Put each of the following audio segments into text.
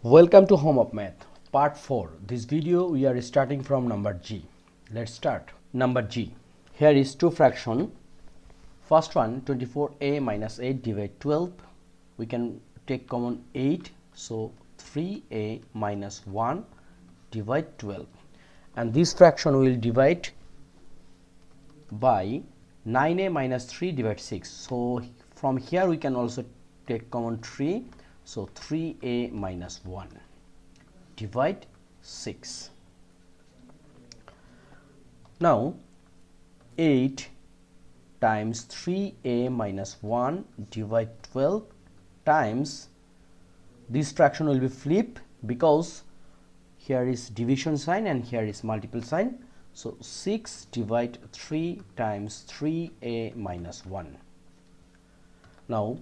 Welcome to Home of Math, Part 4. This video we are starting from number G. Let's start. Number G. Here is two fraction. First one 24a minus 8 divide 12. We can take common 8. So 3a minus 1 divide 12. And this fraction will divide by 9a minus 3 divide 6. So from here we can also take common 3. So 3a minus 1 divide 6. Now 8 times 3a minus 1 divide 12 times this fraction will be flipped because here is division sign and here is multiple sign. So 6 divide 3 times 3a minus 1. Now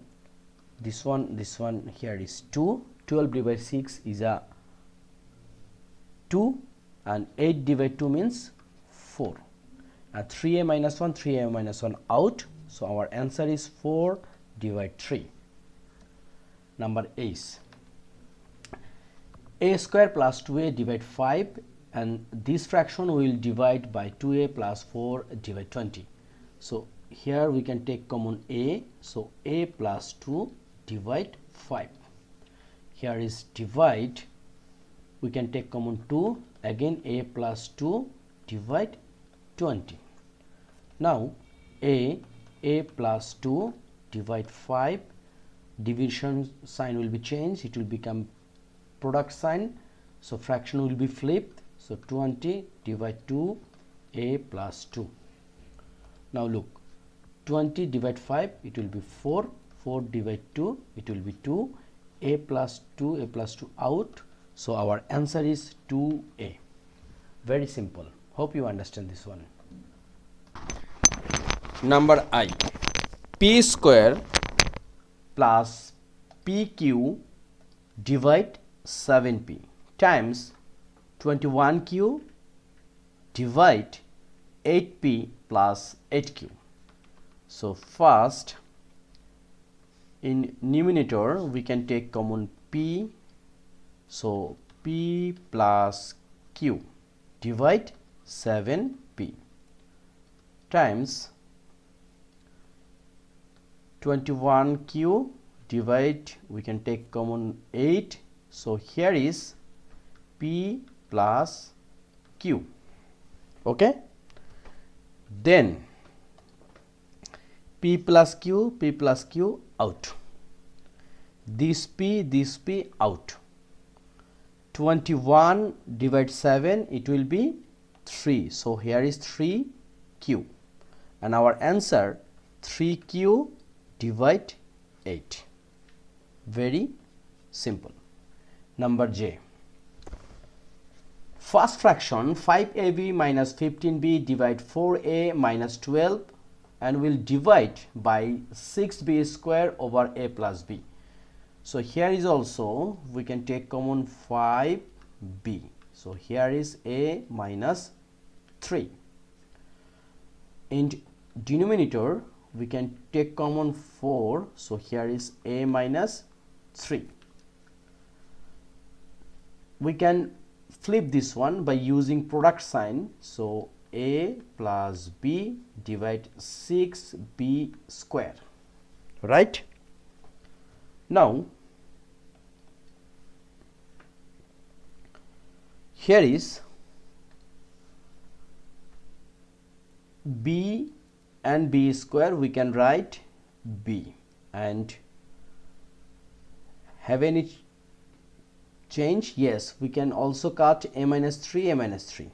this one here is 2. 12 divided 6 is a 2 and 8 divided 2 means 4. And 3a minus 1, 3a minus 1 out. So our answer is 4 divide 3. Number is a square plus 2a divide 5, and this fraction will divide by 2a plus 4 divide 20. So here we can take common a. So a plus 2 divide 5. Here is divide, we can take common 2, again a plus 2 divide 20. Now a plus 2 divide 5, division sign will be changed, it will become product sign, so fraction will be flipped. So 20 divide 2, a plus 2. Now look, 20 divide 5, it will be 4. 4 divide 2, it will be 2. A plus 2 out. So our answer is 2a. Very simple. Hope you understand this one. Number I. P square plus pq divide 7p times 21q divide 8p plus 8q. So first, in numerator we can take common p. So p plus q divide 7p times 21q divide, we can take common 8. So here is p plus q. Okay, then p plus q out. This p out. 21 divide 7, it will be 3. So here is 3q. And our answer 3q divide 8. Very simple. Number J. First fraction 5ab minus 15b divide 4a minus 12 and will divide by 6b square over a plus b. So here is also we can take common 5b. So here is a minus 3. In denominator we can take common 4. So here is a minus 3. We can flip this one by using product sign. So a plus b divide 6b square, right? Now here is b and b square, we can write b and have any change? Yes, we can also cut a minus 3.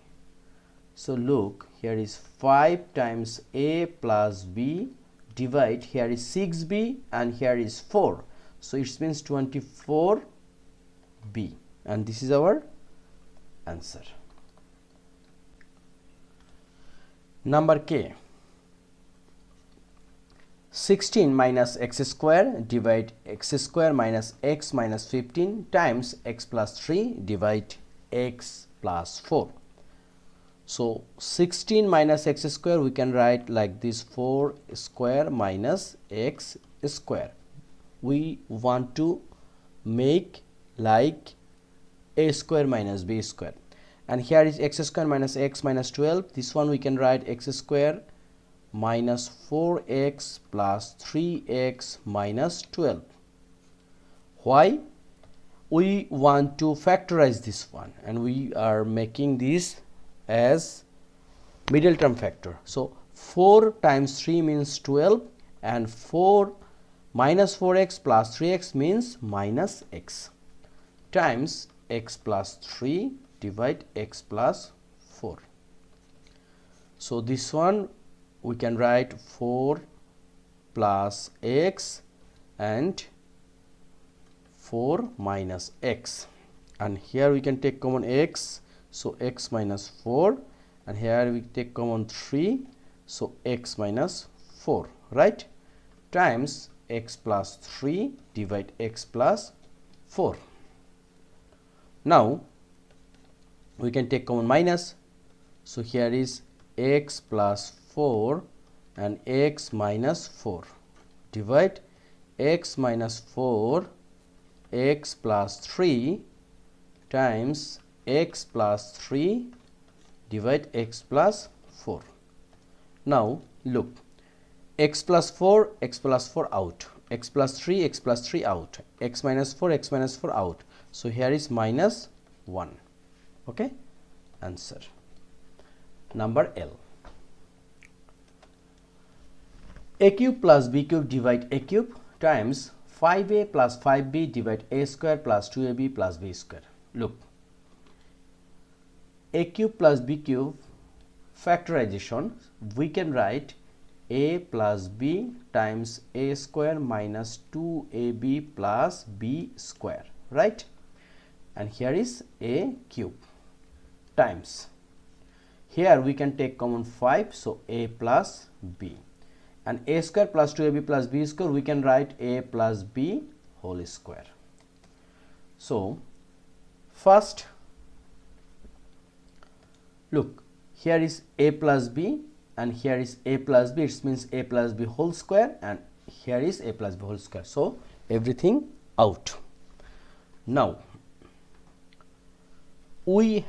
So look, here is 5 times a plus b divide, here is 6b and here is 4. So it means 24b, and this is our answer. Number K. 16 minus x square divide x square minus x minus 15 times x plus 3 divide x plus 4. So 16 minus x square we can write like this, 4 square minus x square. We want to make like a square minus b square, and here is x square minus x minus 12. This one we can write x square minus 4x plus 3x minus 12. Why? We want to factorize this one, and we are making this as middle term factor. So 4 times 3 means 12, and 4 minus 4x plus 3x means minus x, times x plus 3 divide x plus 4. So this one we can write 4 plus x and 4 minus x, and here we can take common x, so x minus 4, and here we take common 3, so x minus 4, right, times x plus 3 divide x plus 4. Now we can take common minus, so here is x plus 4 and x minus 4 divide x minus 4 x plus 3 times x plus 3 divide x plus 4. Now look, x plus 4 out, x plus 3 out, x minus 4 out, so here is minus 1. Okay, answer number L. A cube plus b cube divide a cube times 5a plus 5b divide a square plus 2ab plus b square. Look, a cube plus b cube factorization, we can write a plus b times a square minus 2ab plus b square, right, and here is a cube times, here we can take common 5, so a plus b, and a square plus 2ab plus b square we can write a plus b whole square. So first look, here is a plus b and here is a plus b, it means a plus b whole square, and here is a plus b whole square, so everything out. Now we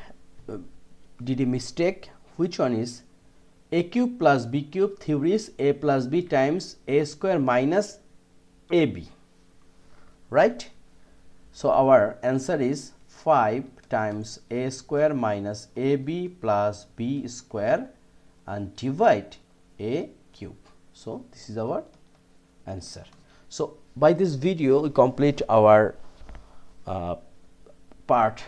did a mistake. Which one is a cube plus b cube theory is a plus b times a square minus ab, right? So our answer is 5 times a square minus ab plus b square and divide a cube. So this is our answer. So by this video we complete our part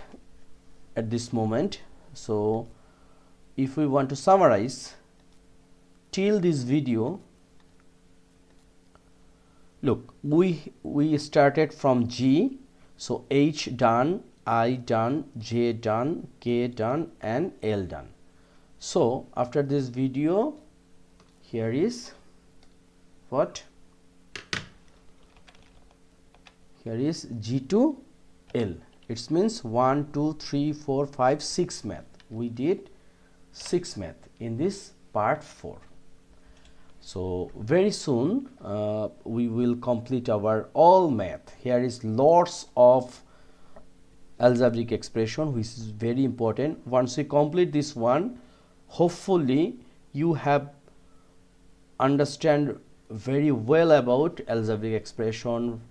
at this moment. So if we want to summarize till this video, look, we started from G, so H done, I done, J done, K done, and L done. So after this video, here is what? Here is G to L. It means 1, 2, 3, 4, 5, 6 math. We did 6 math in this part 4. So very soon we will complete our all math. Here is lots of algebraic expression which is very important. Once we complete this one, hopefully you have understand very well about algebraic expression,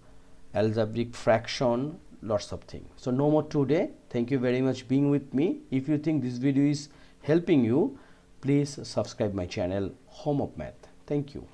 algebraic fraction, lots of things. So no more today. Thank you very much being with me. If you think this video is helping you, please subscribe my channel Home of Math. Thank you.